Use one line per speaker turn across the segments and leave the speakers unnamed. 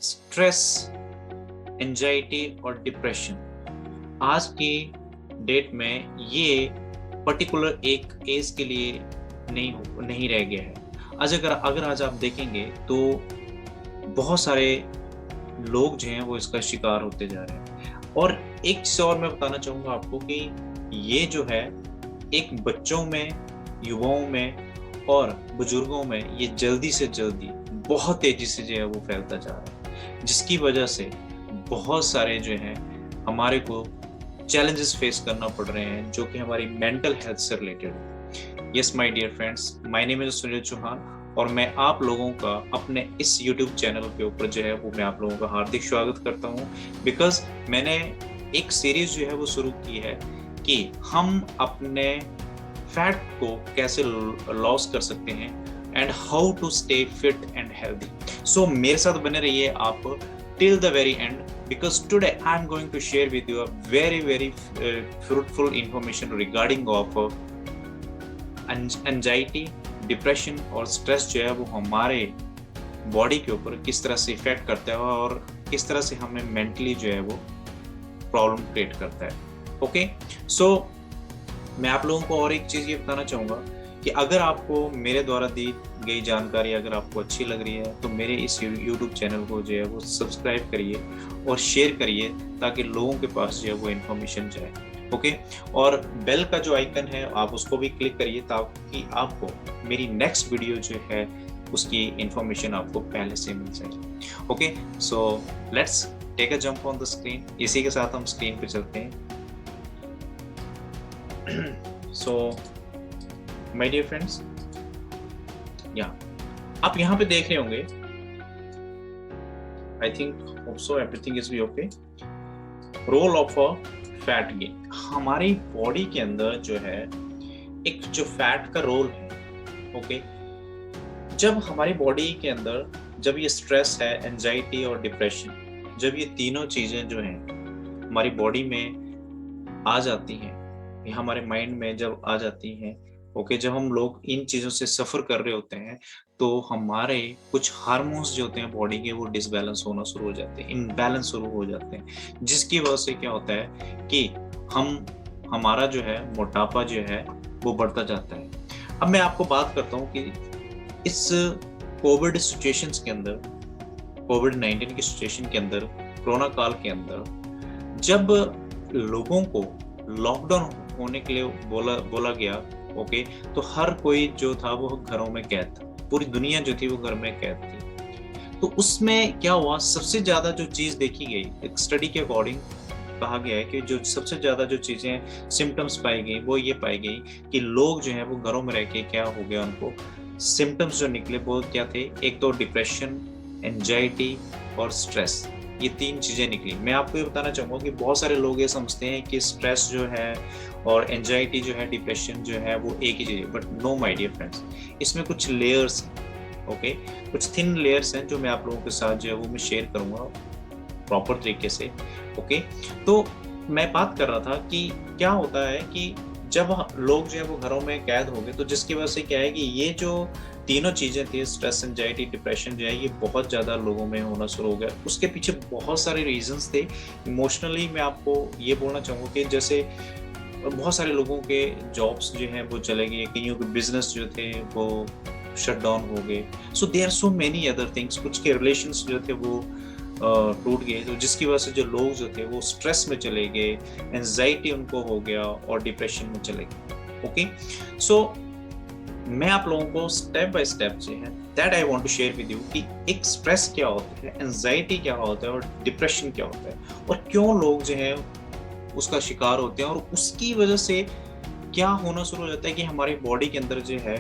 Stress, anxiety और depression आज की डेट में ये पर्टिकुलर एक एज के लिए नहीं रह गया है। अगर आज आप देखेंगे तो बहुत सारे लोग जो हैं वो इसका शिकार होते जा रहे हैं। और एक चीज और मैं बताना चाहूंगा आपको कि ये जो है एक बच्चों में, युवाओं में और बुजुर्गों में ये जल्दी से जल्दी बहुत तेजी से जो है वो फैलता जा रहा है, जिसकी वजह से बहुत सारे जो हैं हमारे को चैलेंजेस फेस करना पड़ रहे हैं जो कि हमारी मेंटल हेल्थ से रिलेटेड है। Yes my dear friends, my name is Sunil Chauhan और मैं आप लोगों का अपने इस YouTube चैनल के ऊपर जो है वो मैं आप लोगों का हार्दिक स्वागत करता हूँ। बिकॉज मैंने एक सीरीज जो है वो शुरू की है कि हम अपने फैट को कैसे लॉस कर सकते हैं and how to stay fit and healthy. So मेरे साथ बने रहिए आप till the very end, because today I'm going to share with you a very fruitful information regarding of anxiety, depression और स्ट्रेस जो है वो हमारे बॉडी के ऊपर किस तरह से इफेक्ट करता है और किस तरह से हमें मेंटली जो है वो प्रॉब्लम क्रिएट करता है। ओके, सो मैं आप लोगों को और एक चीज़ ये बताना चाहूँगा कि अगर आपको मेरे द्वारा दी गई जानकारी अगर आपको अच्छी लग रही है तो मेरे इस YouTube चैनल को जो है वो सब्सक्राइब करिए और शेयर करिए ताकि लोगों के पास जो है वो इन्फॉर्मेशन जाए। ओके, और बेल का जो आइकन है आप उसको भी क्लिक करिए ताकि आपको मेरी नेक्स्ट वीडियो जो है उसकी इन्फॉर्मेशन आपको पहले से मिल जाए। Okay, so let's take a jump on the screen. इसी के साथ हम स्क्रीन पे चलते हैं। सो माय डियर फ्रेंड्स, या आप यहाँ पे देख रहे होंगे, I think also everything is be okay. Role of a fat gain, हमारी बॉडी के अंदर जो है एक जो फैट का रोल है। ओके, जब हमारी बॉडी के अंदर जब ये स्ट्रेस है, एंजाइटी और डिप्रेशन, जब ये तीनों चीजें जो हैं हमारी बॉडी में आ जाती हैं, ये हमारे माइंड में जब आ जाती हैं, ओके, जब हम लोग इन चीज़ों से सफ़र कर रहे होते हैं तो हमारे कुछ हार्मोन्स जो होते हैं बॉडी के वो डिसबैलेंस होना शुरू हो जाते हैं, इम्बैलेंस शुरू हो जाते हैं, जिसकी वजह से क्या होता है कि हमारा जो है मोटापा जो है वो बढ़ता जाता है। अब मैं आपको बात करता हूँ कि इस कोविड सिचुएशंस के अंदर, कोविड-19 की सिचुएशन के अंदर, कोरोना काल के अंदर जब लोगों को लॉकडाउन होने के लिए बोला गया, ओके, तो हर कोई जो था वो घरों में कैद था, पूरी दुनिया जो थी वो घर में कैद थी। तो उसमें क्या हुआ, सबसे ज्यादा जो चीज देखी गई, एक स्टडी के अकॉर्डिंग कहा गया है कि जो सबसे ज्यादा जो चीजें सिम्टम्स पाई गई वो ये पाई गई कि लोग जो है वो घरों में रह के क्या हो गया, उनको सिम्टम्स जो निकले वो क्या थे, एक तो डिप्रेशन, एंजाइटी और स्ट्रेस, ये तीन चीजें निकली। मैं आपको ये बताना चाहूंगा कि बहुत सारे लोग ये समझते हैं कि स्ट्रेस जो है और एंजाइटी जो है, डिप्रेशन जो है वो एक ही चीज है, but no my dear friends, इसमें कुछ लेयर्स हैं। ओके, कुछ थिन लेयर्स हैं जो मैं आप लोगों के साथ जो है वो मैं शेयर करूंगा प्रॉपर तरीके से। ओके, तो मैं बात कर रहा था कि क्या होता है कि जब लोग जो है वो घरों में कैद हो गए तो जिसकी वजह से क्या है कि ये जो तीनों चीजें थी, स्ट्रेस, एंजाइटी, डिप्रेशन जो है ये बहुत ज्यादा लोगों में होना शुरू हो गया। उसके पीछे बहुत सारे रीजंस थे। इमोशनली मैं आपको ये बोलना चाहूँगा कि जैसे बहुत सारे लोगों के जॉब्स जो हैं वो चले गए, कईयों के बिजनेस जो थे वो शट डाउन हो गए। So there are so many other things, कुछ के रिलेशंस जो थे वो टूट गए, तो जिसकी वजह से जो लोग जो थे वो स्ट्रेस में चले गए, एंजाइटी उनको हो गया और डिप्रेशन में चले गए। ओके, सो मैं आप लोगों को स्टेप बाय स्टेप जो है that I want to share with you कि एक स्ट्रेस क्या होता है, एंजाइटी क्या होता है और डिप्रेशन क्या होता है और क्यों लोग जो है उसका शिकार होते हैं और उसकी वजह से क्या होना शुरू हो जाता है कि हमारी बॉडी के अंदर जो है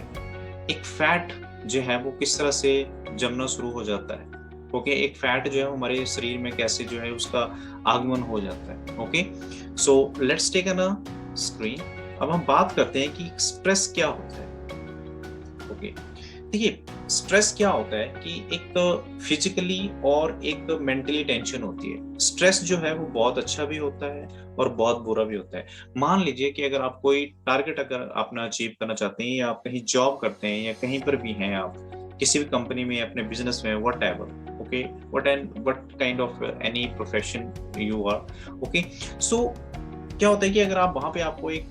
एक फैट जो है वो किस तरह से जमना शुरू हो जाता है। ओके, एक फैट जो है हमारे शरीर में कैसे जो है उसका आगमन हो जाता है। Okay, so let's take a screen. अब हम बात करते हैं कि स्ट्रेस क्या होता है। ओके, देखिए स्ट्रेस क्या होता है कि एक फिजिकली और एक मेंटली टेंशन होती है। स्ट्रेस जो है वो बहुत अच्छा भी होता है और बहुत बुरा भी होता है। मान लीजिए कि अगर आप कोई टारगेट अगर अपना अचीव करना चाहते हैं या आप कहीं जॉब करते हैं या कहीं पर भी हैं, आप किसी भी कंपनी में अपने बिजनेस में, whatever, okay, what kind of any profession you are, okay. So क्या होता है कि अगर आप वहां पे आपको एक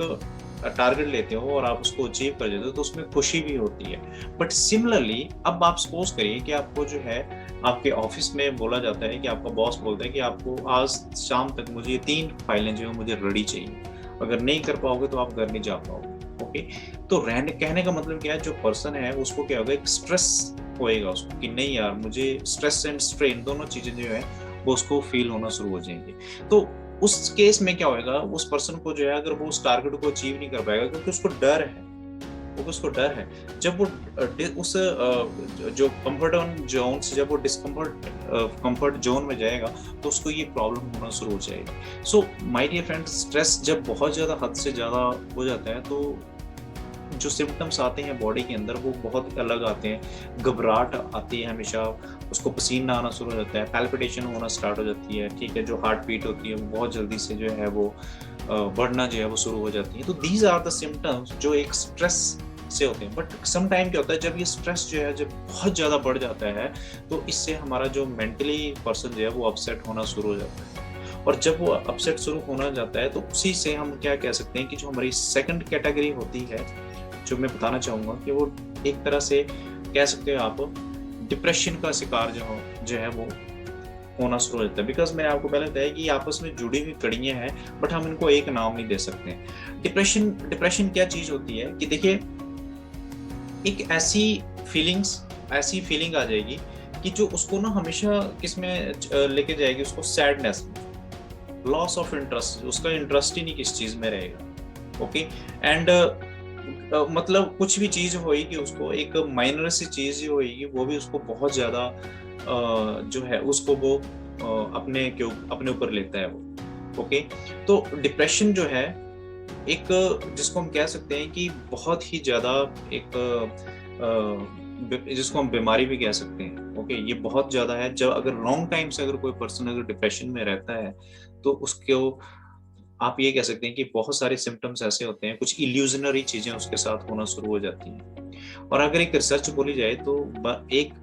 टारगेट लेते हो और आप उसको अचीव कर देते हो तो उसमें खुशी भी होती है। बट सिमिलरली अब आप सपोज करिए कि आपको जो है आपके ऑफिस में बोला जाता है कि आपका बॉस बोलता है कि आपको आज शाम तक मुझे ये 3 फाइलें जो है मुझे रेडी चाहिए, अगर नहीं कर पाओगे तो आप घर नहीं जा पाओगे, ओके। तो रहने कहने का मतलब क्या है, जो पर्सन है उसको क्या होगा, एक स्ट्रेस होएगा उसको कि नहीं यार मुझे स्ट्रेस एंड स्ट्रेन दोनों चीजें जो है वो उसको फील होना शुरू हो जाएंगे। तो उस केस में क्या होएगा, उस पर्सन को जो है अगर वो उस टारगेट को अचीव नहीं कर पाएगा क्योंकि उसको डर है, वो उसको डर है। जब वो उस जो कंफर्ट जोन से जब वो डिस्कम्फर्ट कंफर्ट जोन में जाएगा तो उसको ये प्रॉब्लम होना शुरू हो जाएगी। So my dear friends, stress जब बहुत ज्यादा हद से ज्यादा हो जाता है तो जो सिम्टम्स आते हैं बॉडी के अंदर वो बहुत अलग आते हैं। घबराहट आती है हमेशा, उसको पसीना आना शुरू हो जाता है, पैल्पिटेशन होना स्टार्ट हो जाती है, ठीक है, जो हार्ट बीट होती है वो बहुत जल्दी से जो है वो बढ़ना जो है वो शुरू हो जाती है। तो दीज आर द सिम्टम्स जो एक स्ट्रेस से होते हैं। बट सम टाइम क्या होता है, जब ये स्ट्रेस जो है जब बहुत ज्यादा बढ़ जाता है तो इससे हमारा जो मेंटली पर्सन जो है वो अपसेट होना शुरू हो जाता है। और जब वो अपसेट शुरू होना जाता है तो उसी से हम क्या कह सकते हैं कि जो हमारी सेकंड कैटेगरी होती है, जो मैं बताना चाहूंगा कि वो एक तरह से कह सकते हो आप डिप्रेशन का शिकार जो है वो होना शुरू हो जाता है। बिकॉज मैं आपको पहले बताया कि आपस में जुड़ी हुई कड़ियां हैं बट हम इनको एक नाम नहीं दे सकते। डिप्रेशन क्या चीज होती है कि देखिए, एक ऐसी फीलिंग आ जाएगी कि जो उसको ना हमेशा किस में लेके जाएगी, उसको सैडनेस में, लॉस ऑफ इंटरेस्ट, उसका इंटरेस्ट ही नहीं किस चीज में रहेगा, ओके। एंड मतलब कुछ भी चीज होगी उसको, एक माइनर सी चीज होगी वो भी उसको बहुत ज्यादा जो है उसको वो अपने ऊपर लेता है वो, ओके। तो डिप्रेशन जो है एक जिसको हम कह सकते हैं कि बहुत ही ज्यादा एक जिसको हम बीमारी भी कह सकते हैं, ओके। ये बहुत ज्यादा है। जब अगर लॉन्ग टाइम से अगर कोई पर्सन अगर डिप्रेशन में रहता है तो उसको आप ये कह सकते हैं कि बहुत सारे सिम्टम्स ऐसे होते हैं, कुछ इल्यूजनरी चीजें उसके साथ होना शुरू हो जाती हैं। और अगर एक रिसर्च बोली जाए तो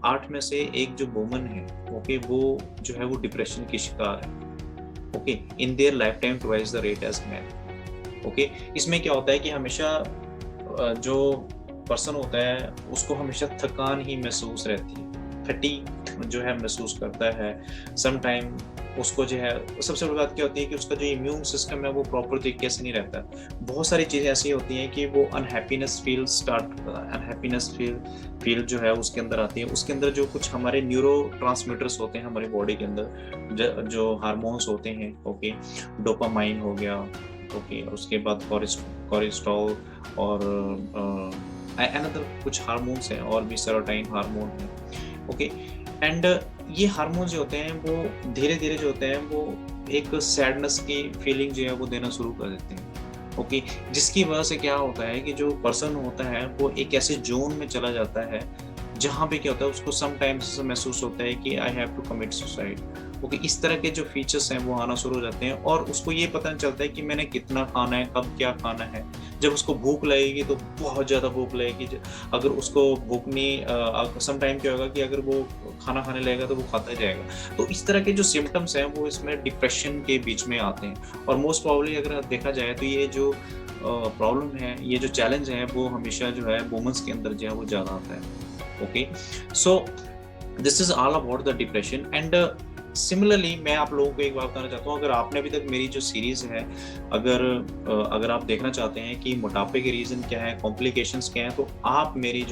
8 में से एक जो वुमन है, ओके, वो जो है वो डिप्रेशन की शिकार है, okay, in their lifetime twice the rate as man, okay. इसमें क्या होता है कि हमेशा जो पर्सन होता है उसको हमेशा थकान ही महसूस रहती है, फटीग जो है महसूस करता है। सम टाइम उसको जो है सबसे बड़ी बात क्या होती है कि उसका जो इम्यून सिस्टम है वो प्रॉपर तरीके से नहीं रहता। बहुत सारी चीजें ऐसी होती हैं कि वो अनहैप्पीनेस फील जो है उसके अंदर आती है। उसके अंदर जो कुछ हमारे न्यूरो ट्रांसमीटर्स होते हैं हमारी बॉडी के अंदर, जो हार्मोन्स होते हैं, ओके, डोपामाइन हो गया, ओके, उसके बाद कोलेस्ट्रॉल और अनदर कुछ हार्मोन्स हैं और भी, सेरोटोनिन हार्मोन है, ओके। एंड ये हार्मोन जो होते हैं वो धीरे धीरे जो होते हैं वो एक सैडनेस की फीलिंग जो है वो देना शुरू कर देते हैं, ओके। जिसकी वजह से क्या होता है कि जो पर्सन होता है वो एक ऐसे जोन में चला जाता है जहाँ पे क्या होता है उसको समटाइम्स महसूस होता है कि I have to commit suicide, okay. इस तरह के जो फीचर्स हैं वो आना शुरू हो जाते हैं और उसको ये पता नहीं चलता है कि मैंने कितना खाना है, कब क्या खाना है। जब उसको भूख लगेगी तो बहुत ज़्यादा भूख लगेगी। अगर उसको भूख नहीं, सम टाइम क्या होगा कि अगर वो खाना खाने लगेगा तो वो खाता जाएगा। तो इस तरह के जो सिम्टम्स हैं वो इसमें डिप्रेशन के बीच में आते हैं। और मोस्ट प्रॉब्ली अगर देखा जाए तो ये जो प्रॉब्लम है, ये जो चैलेंज है वो हमेशा जो है वुमेन्स के अंदर जो है वो ज़्यादा आता है, okay. So this is all about the depression. And similarly मैं आप लोगों को एक बात बताना चाहता हूँ, अगर आपने अभी तक मेरी जो सीरीज है अगर आप देखना चाहते हैं कि मोटापे के रीजन क्या है, कॉम्प्लिकेशंस क्या है, तो आप मेरी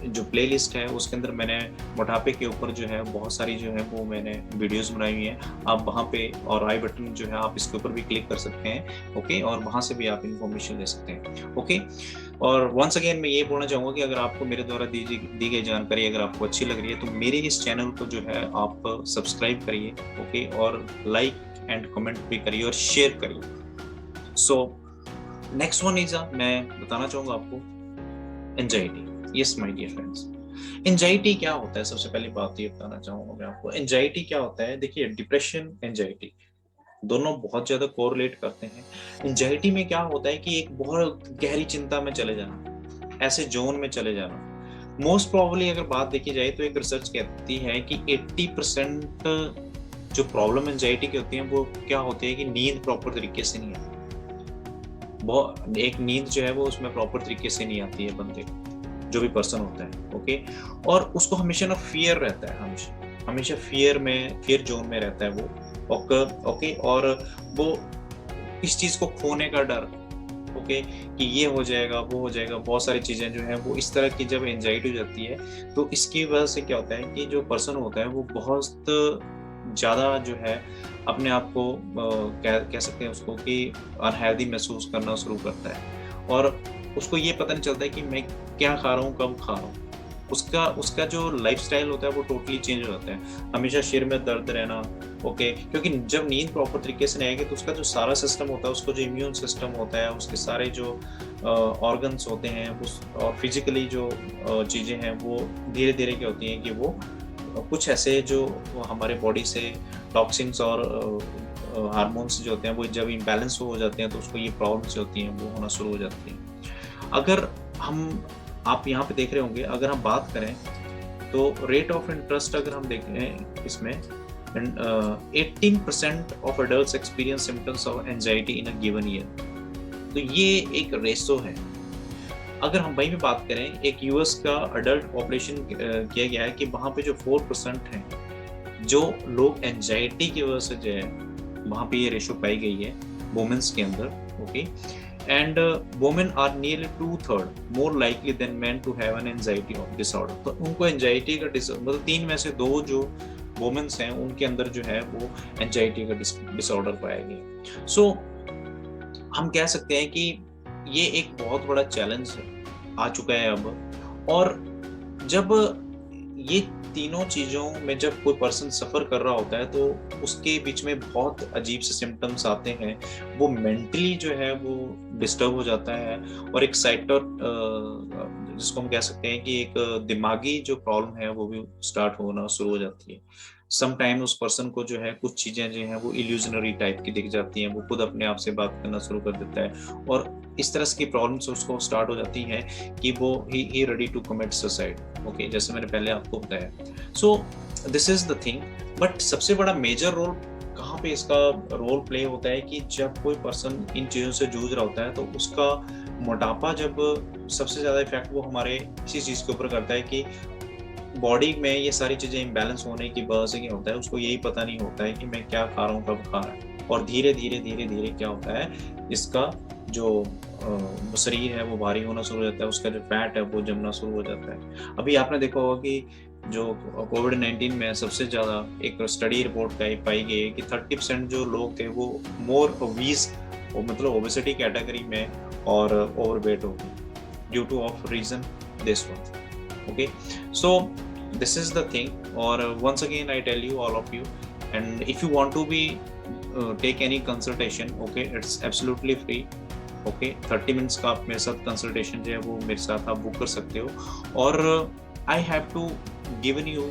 जो प्लेलिस्ट है उसके अंदर मैंने मोटापे के ऊपर जो है बहुत सारी जो है वो मैंने वीडियोस बनाई हुई हैं। आप वहाँ पे और आई बटन जो है आप इसके ऊपर भी क्लिक कर सकते हैं, ओके, और वहाँ से भी आप इंफॉर्मेशन ले सकते हैं, ओके। और वंस अगेन मैं ये बोलना चाहूँगा कि अगर आपको मेरे द्वारा दी गई जानकारी अगर आपको अच्छी लग रही है तो मेरे इस चैनल को जो है आप सब्सक्राइब करिए, ओके, और लाइक एंड कमेंट भी करिए और शेयर करिए। सो नेक्स्ट वन इज मैं बताना चाहूँगा आपको anxiety. Yes my dear friends, anxiety क्या होता है? सबसे पहली बात ये बताना चाहूँगा मैं आपको, एंजाइटी क्या होता है। देखिए, डिप्रेशन, एंजाइटी दोनों बहुत ज्यादा कोरिलेट करते हैं। एंजाइटी में क्या होता है कि एक बहुत गहरी चिंता में चले जाना, ऐसे जोन में चले जाना मोस्ट प्रोबेबली अगर बात देखी जाए तो एक रिसर्च कहती है कि 80% जो प्रॉब्लम एंजाइटी की होती है वो क्या होती है कि नींद प्रॉपर तरीके से नहीं आती। बहुत एक नींद जो है वो उसमें प्रॉपर तरीके से नहीं आती है बंदे को, जो भी पर्सन होता है। ओके, और उसको हमेशा ना फियर रहता है, हमेशा फियर जोन में रहता है वो। ओके, और वो इस चीज को खोने का डर, ओके, कि ये हो जाएगा वो हो जाएगा, बहुत सारी चीजें जो है वो इस तरह की जब एंजाइटी हो जाती है तो इसकी वजह से क्या होता है कि जो पर्सन होता है वो बहुत ज्यादा जो है अपने आप को कह सकते हैं उसको कि अनहेल्दी महसूस करना शुरू करता है, और उसको ये पता नहीं चलता है कि मैं क्या खा रहा हूँ, कब खा रहा हूँ। उसका जो लाइफस्टाइल होता है वो टोटली चेंज हो जाता है, हमेशा सिर में दर्द रहना। ओके, क्योंकि जब नींद प्रॉपर तरीके से नहीं आएगी तो उसका जो सारा सिस्टम होता है, उसको जो इम्यून सिस्टम होता है, उसके सारे जो ऑर्गन्स होते हैं और फिजिकली जो चीज़ें हैं वो धीरे धीरे क्या होती हैं कि वो कुछ ऐसे जो हमारे बॉडी से टॉक्सिन्स और हार्मोन्स जो होते हैं वो जब इम्बैलेंस हो जाते हैं तो उसको ये प्रॉब्लम्स जो होती हैं वो होना शुरू हो जाती हैं। अगर आप यहाँ पे देख रहे होंगे, अगर हम बात करें तो रेट ऑफ इंटरेस्ट अगर हम देखें इसमें 18% of adults experience symptoms of anxiety in a given year. तो ये एक रेशो है। अगर हम वहीं पे बात करें, एक यूएस का अडल्ट पॉपुलेशन किया गया है कि वहाँ पे जो 4% हैं जो लोग एंजाइटी की वजह से जो है वहाँ पे ये रेशो पाई गई है वुमेन्स के अंदर। Okay, and women are nearly 2/3 more likely than men to have an anxiety disorder। तो उनको एंजाइटी का मतलब 3 में से 2 जो वुमेन्स हैं उनके अंदर जो है वो एंजाइटी का डिसऑर्डर पाया गया। सो हम कह सकते हैं कि ये एक बहुत बड़ा चैलेंज आ चुका है अब, और जब ये तीनों चीज़ों में जब कोई पर्सन सफ़र कर रहा होता है तो उसके बीच में बहुत अजीब से सिम्टम्स आते हैं, वो मेंटली जो है वो डिस्टर्ब हो जाता है, और एक जिसको हम कह सकते हैं कि एक दिमागी जो प्रॉब्लम है वो भी स्टार्ट होना शुरू हो जाती है। सम टाइम उस पर्सन को जो है कुछ चीज़ें जो हैं वो इल्यूजनरी टाइप की दिख जाती हैं, वो खुद अपने आप से बात करना शुरू कर देता है, और इस तरह की प्रॉब्लम्स उसको स्टार्ट हो जाती हैं कि वो ही ready to commit suicide. Okay, जैसे मैंने पहले आपको बताया। So this is the thing. But सबसे बड़ा मेजर रोल कहाँ पे इसका रोल प्ले होता है कि जब कोई पर्सन इन चीज़ों से जूझ रहा होता है तो उसका मोटापा जब सबसे ज़्यादा इफेक्ट वो हमारे इसी चीज़ के ऊपर करता है कि बॉडी में ये सारी चीज़ें इम्बैलेंस होने की वजह से क्या होता है, उसको यही पता नहीं होता है कि मैं क्या खा रहा हूँ, कब खा रहा है, और धीरे धीरे क्या होता है, इसका जो शरीर है वो भारी होना शुरू हो जाता है, उसका जो फैट है वो जमना शुरू हो जाता है। अभी आपने देखा होगा कि जो कोविड-19 में सबसे ज़्यादा एक स्टडी रिपोर्ट पाई गई है कि 30% जो लोग थे वो मोर ओबीस, मतलब ओबेसिटी कैटेगरी में और ओवरवेट हो गए due to of reason this one. Okay, so this is the thing, or once again I tell you all of you, and if you want to be take any consultation, okay, it's absolutely free। Okay, 30 minutes का आप मेरे साथ consultation जो है वो मेरे साथ आप बुक कर सकते हो, और I have to given you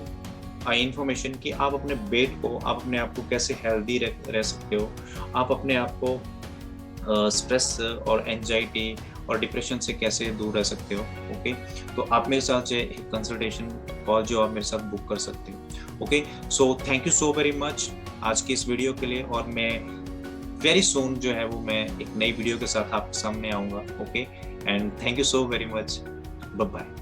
information कि आप अपने वेट को, आप अपने आप को कैसे हेल्दी रह सकते हो, आप अपने आप को स्ट्रेस और एंजाइटी और डिप्रेशन से कैसे दूर रह सकते हो। ओके, तो आप मेरे साथ जो एक कंसल्टेशन कॉल जो आप मेरे साथ बुक कर सकते हो। Okay, so thank you so very much आज की इस वीडियो के लिए, और मैं वेरी सून जो है वो मैं एक नई वीडियो के साथ आपके सामने आऊँगा। Okay, and thank you so very much, bye bye.